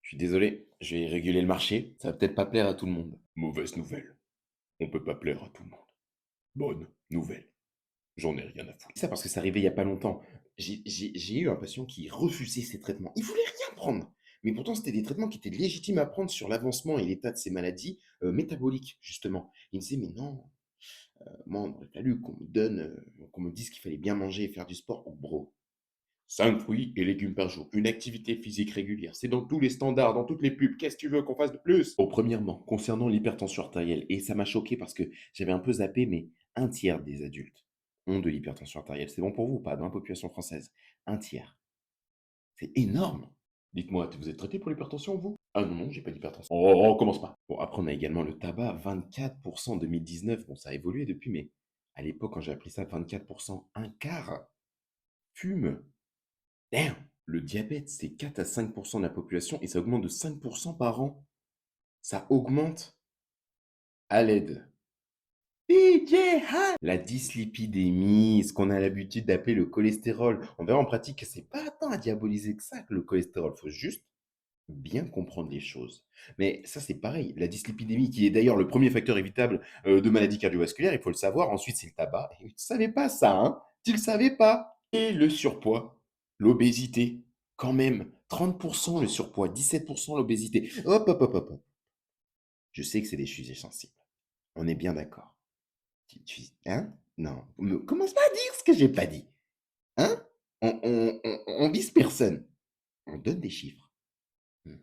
Je suis désolé, je vais réguler le marché, ça va peut-être pas plaire à tout le monde. Mauvaise nouvelle, on peut pas plaire à tout le monde. Bonne nouvelle, j'en ai rien à foutre. Ça parce que c'est arrivé il y a pas longtemps. J'ai eu un patient qui refusait ses traitements. Il voulait rien prendre. Mais pourtant, c'était des traitements qui étaient légitimes à prendre sur l'avancement et l'état de ses maladies métaboliques, justement. Il me disait, mais non, moi, on aurait fallu qu'on me donne, qu'on me dise qu'il fallait bien manger et faire du sport. Oh, bro, 5 fruits et légumes par jour, une activité physique régulière, c'est dans tous les standards, dans toutes les pubs. Qu'est-ce que tu veux qu'on fasse de plus? Bon, premièrement, concernant l'hypertension artérielle, et ça m'a choqué parce que j'avais un peu zappé, mais un tiers des adultes ont de l'hypertension artérielle. C'est bon pour vous ou pas dans la population française? Un tiers. C'est énorme. Dites-moi, vous êtes traité pour l'hypertension, vous? Ah non, non, j'ai pas d'hypertension. Oh, oh, oh, commence pas. Bon, après, on a également le tabac, 24% en 2019. Bon, ça a évolué depuis, mais à l'époque, quand j'ai appris ça, 24%, un quart fume. Damn! Le diabète, c'est 4 à 5 de la population et ça augmente de 5 par an. Ça augmente à l'aide. DJ Hal! La dyslipidémie, ce qu'on a l'habitude d'appeler le cholestérol. On verra en pratique que c'est pas tant à diaboliser que ça, que le cholestérol. Faut juste bien comprendre les choses. Mais ça, c'est pareil. La dyslipidémie, qui est d'ailleurs le premier facteur évitable de maladie cardiovasculaire, il faut le savoir. Ensuite, c'est le tabac. Et tu savais pas ça, hein? Tu le savais pas? Et le surpoids, l'obésité, quand même. 30% le surpoids, 17% l'obésité. Hop, hop, hop, hop, hop. Je sais que c'est des sujets sensibles. On est bien d'accord. Hein? Non. Commence pas à dire ce que j'ai pas dit. Hein? On vise personne. On donne des chiffres. Hmm.